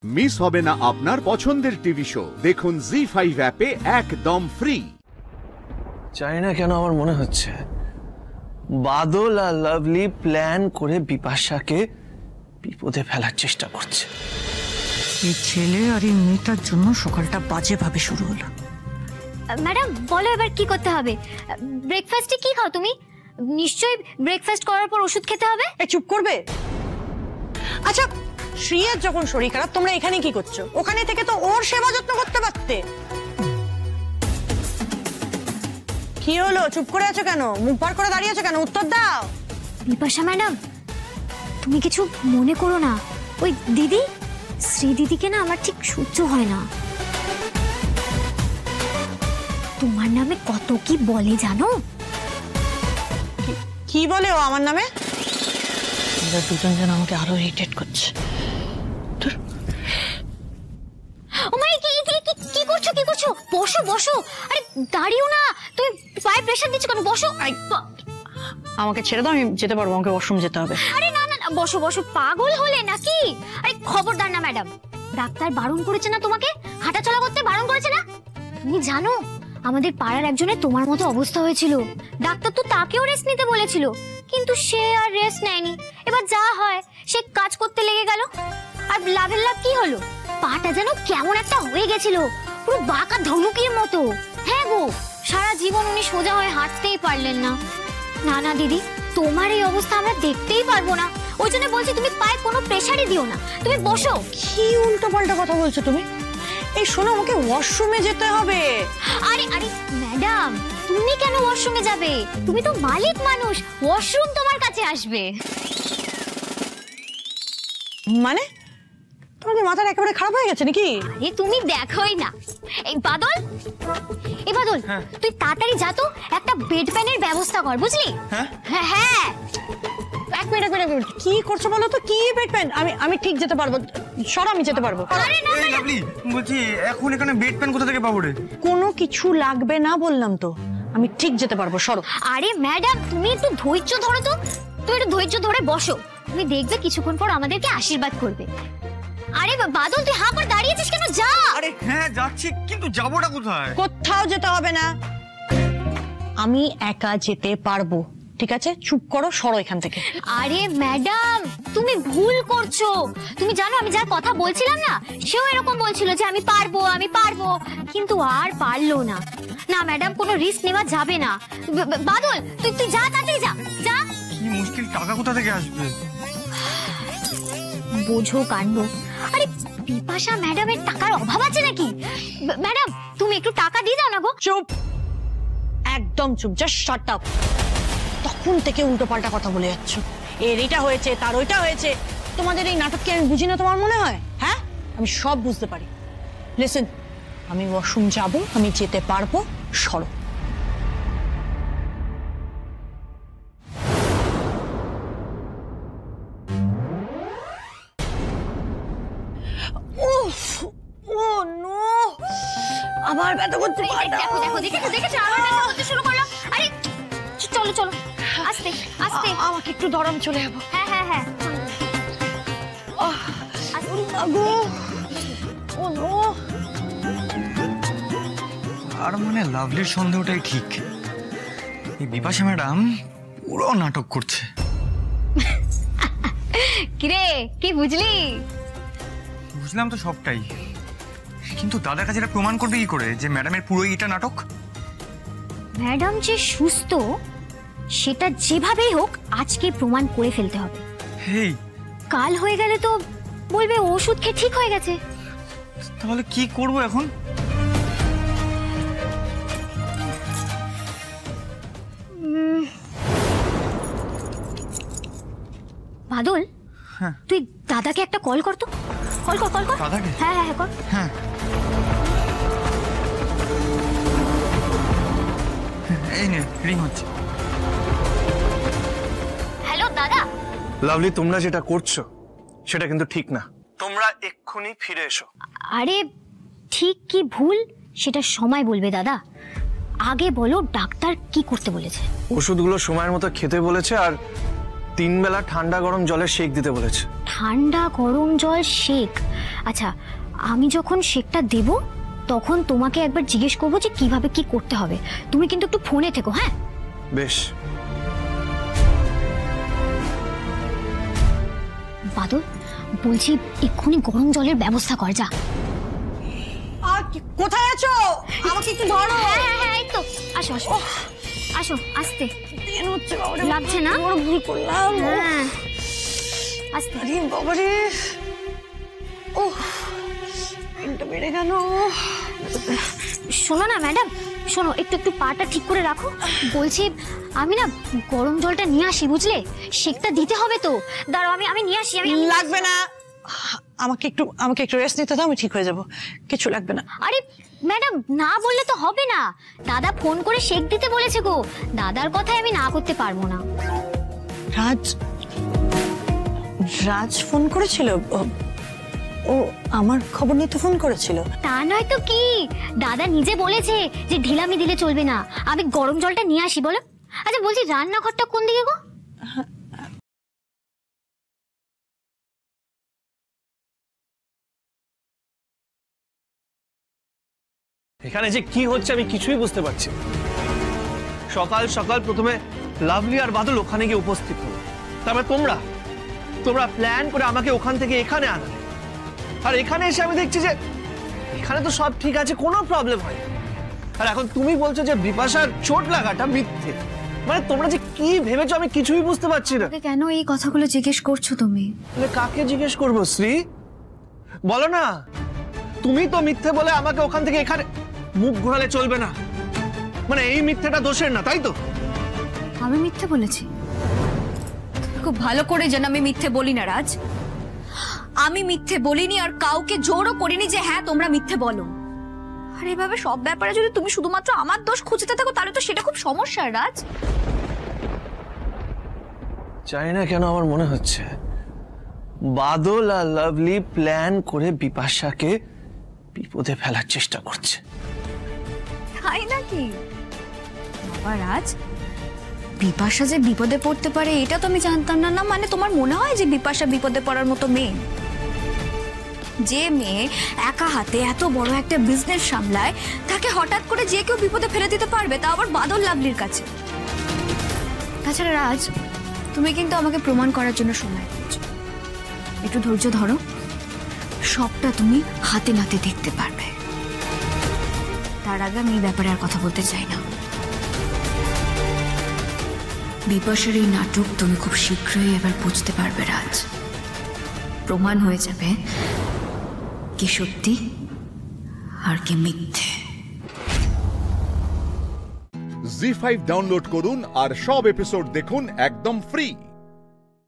Miss হবে না আপনার পছন্দের টিভি শো। দেখুন জি5 অ্যাপে একদম ফ্রি। জানি না কেন আমার মনে হচ্ছে বাদল আর লাভলি প্ল্যান করে বিপাশাকে বিপদে ফেলার চেষ্টা করছে। এই ছেলে আর এই মেয়েটার জন্য সকালটা বাজেভাবে শুরু হলো। ম্যাডাম বলো এবার কি করতে হবে? ব্রেকফাস্টে কি খাও তুমি? নিশ্চয়ই ব্রেকফাস্ট করার পর ওষুধ খেতে হবে। চুপ করবে? আচ্ছা, শ্রিয়ার যখন শরীর খারাপ তোমরা এখানে কি করছো? ওখানে থেকে তো ওর সেবা যত্ন করতে পারতে। কি হলো, চুপ করে আছো কেন? মুখ বার করে দাঁড়িয়ে আছো কেন? উত্তর দাও। বিপাশা ম্যাডাম, তুমি কিছু মনে করো না। ওই দিদি, শ্রী দিদিকে না আমার ঠিক সহ্য হয় না। তোমার নামে কত কি বলে জানো? কি বলে ও আমার নামে? এরা দুজন যেন আমাকে আরো ইরিটেট করছে। কি করছো কি করছো? বসো বসো। আরে দাঁড়িও না, তুমি পায়ে প্রেসার দিচ্ছ কেন? বসো। আমাকে ছেড়ে দাও, আমি যেতে পারবো। আমাকে ওয়াশরুম যেতে হবে। আরে না না, বসো বসো। পাগল হলে নাকি? আরে খবরদার না ম্যাডাম, ডাক্তার বারণ করেছে না তোমাকে? হাঁটাচলা করতে বারণ করেছে না? তুমি জানো আমাদের পাড়ার একজনের তোমার মতো অবস্থা হয়েছিল। ডাক্তার তো তাকেও রেস্ট নিতে বলেছিল, কিন্তু সে আর রেস্ট নেয়নি। এবার যা হয় সে কাজ করতে লেগে গেল। আর লাভের লাভ কি হলো? পাটা যেন কেমন একটা হয়ে গেছিল, পুরো বাঁকা ধনুকির মতো। হ্যাঁ গো, সারা জীবন উনি সোজা হয়ে হাঁটতেই পারলেন না। না না দিদি, তোমার এই অবস্থা আমরা দেখতেই পারবো না। ওই জন্য বলছি তুমি পায়ে কোনো প্রেসারই দিও না, তুমি বসো। কি উল্টো পাল্টা কথা বলছো তুমি? এই শোনো, আমাকে ওয়াশরুমে যেতে হবে। আরে আরে ম্যাডাম, তুমি কেন ওয়াশরুমে যাবে? তুমি তো মালিক মানুষ, ওয়াশরুম তোমার কাছে আসবে। মানে তোমার মাথাটা একেবারে খারাপ হয়ে গেছে নাকি? আরে তুমি দেখোই না। এই বাদল, তুই তাড়াতাড়ি যা তো, একটা বেড প্যানের ব্যবস্থা কর, বুঝলি? হ্যাঁ হ্যাঁ। এক মিনিট। কি করছো বলো তো? কি বেড প্যান? আমি ঠিক যেতে পারবো। সরো, আমি যেতে পারবো। আরে না না, লাভলি বলছি, এখন এখানে বেড প্যান কোথা থেকে পাবো রে? কোনো কিছু লাগবে না বললাম তো, আমি ঠিক যেতে পারবো। সরো। আরে ম্যাডাম, তুমি একটু ধৈর্য ধরো তো। তুমি একটু ধৈর্য ধরে বসো, তুমি দেখবে কিছুক্ষণ পর আমাদেরকে আশীর্বাদ করবে। আরে বাদল, তুই হাঁ করে দাঁড়িয়েছিস কেন? যা। আরে হ্যাঁ যাচ্ছি, কিন্তু যাবোটা কোথায়? কোথাও যেতে হবে না, আমি একা যেতে পারবো। ঠিক আছে, চুপ করো, সরো এখান থেকে। আরে ম্যাডাম, তুমি ভুল করছো। তুমি জানো আমি যার কথা বলছিলাম না, সেও এরকম বলছিল যে আমি পারবো, কিন্তু আর পারলো না। না ম্যাডাম, কোনো রিস্ক নেওয়া যাবে না। বাদল, তুই যা, তাড়াতাড়ি যা। কি মুশকিল, টাকা কোথা থেকে আসবে? বোঝো কাণ্ড। আরে বিপাশা ম্যাডামের টাকার অভাব আছে নাকি? ম্যাডাম, তুমি একটু টাকা দিয়ে দাও না গো। চুপ, একদম চুপ, জাস্ট শাট আপ। তখন থেকে উল্টো পাল্টা কথা বলে যাচ্ছ। এর এটা হয়েছে, তার ওইটা হয়েছে। তোমাদের এই নাটক কি আমি বুঝি না তোমার মনে হয়? হ্যাঁ, আমি সব বুঝতে পারি। লিসেন, আমি ওয়াশরুম যাব, আমি যেতে পারবো। সরো। ও নো, আবার ব্যথা করতে পারে। দেখো আবার ব্যথা করতে শুরু করলো। আরে চলো আস্তে। আমাকে একটু ধরম, চলে যাবো। হ্যাঁ। আর মানে লাভলির সন্দেহটাই ঠিক, এই বিপাশা ম্যাডাম পুরো নাটক করছে। কিরে, কি বুঝলি? বুঝলাম তো সবটাই, কিন্তু দাদার কাছে এটা প্রমাণ করবে কি করে যে ম্যাডামের পুরোই এটা নাটক? ম্যাডাম যে সুস্থ সেটা যেভাবেই হোক আজকে প্রমাণ করে ফেলতে হবে। হেই, কাল হয়ে গেলে তো বলবে ওষুধ খেয়ে ঠিক হয়ে গেছে। তাহলে কি করব এখন? বাদল, তুই দাদাকে একটা কল কর তো। কল কর। দাদাকে? হ্যাঁ কর। হ্যাঁ, এই নে, রিং হচ্ছে। হ্যালো দাদা। লাভলি, তোমরা যেটা করছো সেটা কিন্তু ঠিক না। তোমরা এক্ষুনি ফিরে এসো। আরে ঠিক কি ভুল সেটা সময় বলবে দাদা। আগে বলো ডাক্তার কি করতে বলেছে? ওষুধগুলো সময়ের মতো খেতে বলেছে, আর 3 বেলা ঠান্ডা গরম জলের শেক দিতে বলেছে। ঠান্ডা গরম জল শেক? আচ্ছা, আমি যখন শেকটা দেব তখন তোমাকে একবার জিজ্ঞেস করবো যে কিভাবে কি করতে হবে। তুমি কিন্তু একটু ফোনে থেকো, হ্যাঁ? বেশ। বাদল, বলছি এক্ষুনি গরম জলের ব্যবস্থা কর, যা। কোথায় আছো? আমাকে একটু ধরো। হ্যাঁ হ্যাঁ হ্যাঁ, এই তো। আসো আসো আসো, আস্তে। লাগছে না? বড় ভুল করলাম। হ্যাঁ, আস্তে। আরে বাবারে, ওহ এটা বেড়ে গেল। শোনো না ম্যাডাম, শোনো, একটু একটু পাটা ঠিক করে রাখো। বলছি আমি না গরম জলটা নিয়ে আসি, বুঝলে? শেকটা দিতে হবে তো। দাঁড়াও, আমি নিয়ে আসি। আমি লাগবে না, আমাকে একটু রেস্ট নিতে দাও, আমি ঠিক হয়ে যাব, কিছু লাগবে না। আরে ম্যাডাম, না বললে তো হবে না। দাদা ফোন করে শেক দিতে বলেছে গো। দাদার কথায় আমি না করতে পারবো না। রাজ ফোন করেছিল? ও আমার খবর নিতে ফোন করেছিল? তা নয় তো কি, দাদা নিজে বলেছে যে ঢিলামি দিলে চলবে না। আমি গরম জলটা নিয়ে আসি, বলো। আচ্ছা বলছি, রান্নাঘরটা কোন দিকে গো? এখানে যে কি হচ্ছে আমি কিছুই বুঝতে পারছি না। সকাল সকাল প্রথমে লাভলি আর বাদল ওখানে গিয়ে উপস্থিত হলো, তারপরে তোমরা প্ল্যান করে আমাকে ওখান থেকে এখানে আনালে। আর এখানে এসে আমি দেখছি যে এখানে তো সব ঠিক আছে, কোনো প্রবলেম হয়। আর এখন তুমি বলছো যে বিপাশার চোট লাগাটা মিথ্যে। মানে তোমরা যে কি ভেবেছো আমি কিছুই বুঝতে পারছি না। কেন এই কথাগুলো জিজ্ঞেস করছো তুমি? কাকে জিজ্ঞেস করবো শ্রী, বলো না। তুমি তো মিথ্যে বলে আমাকে ওখান থেকে এখানে মুখ ঘোরালে চলবে না। মানে এই মিথ্যেটা দোষের না, তাই তো? আমি মিথ্যে বলেছি? খুব ভালো করে জানো আমি মিথ্যে বলি না রাজ। আমি মিথ্যে বলিনি, আর কাউকে জোরও করিনি যে হ্যাঁ তোমরা মিথ্যে বলো। আর এভাবে সব ব্যাপারে যদি তুমি শুধুমাত্র আমার দোষ খুঁজতে থাকো তাহলে তো সেটা খুব সমস্যা রাজ। জানি না কেন আমার মনে হচ্ছে বাদল আর লাভলি প্ল্যান করে বিপাশাকে বিপদে ফেলার চেষ্টা করছে। তাই নাকি? বাবা রাজ, বিপাশা যে বিপদে পড়তে পারে এটা তো আমি জানতাম না। না মানে তোমার মনে হয় যে বিপাশা বিপদে পড়ার মতো মেয়ে? যে মেয়ে একা হাতে এত বড় একটা বিজনেস সামলায়, তাকে হঠাৎ করে যে কেউ বিপদে ফেলে দিতে পারবে, তা আবার বাদল লাভলির কাছে। তাছাড়া রাজ, তুমি কিন্তু আমাকে প্রমাণ করার জন্য সময় দিয়েছো। একটু ধৈর্য ধরো, সবটা তুমি হাতে নাতে দেখতে পারবে। তার আগে আমি এই ব্যাপারে আর কথা বলতে চাই না। বিপাশার এই নাটক তুমি খুব শীঘ্রই এবার বুঝতে পারবে রাজ। প্রমাণ হয়ে যাবে কি সত্যি আর কি মিথ্যে। জি5 ডাউনলোড করুন আর সব এপিসোড দেখুন একদম ফ্রি।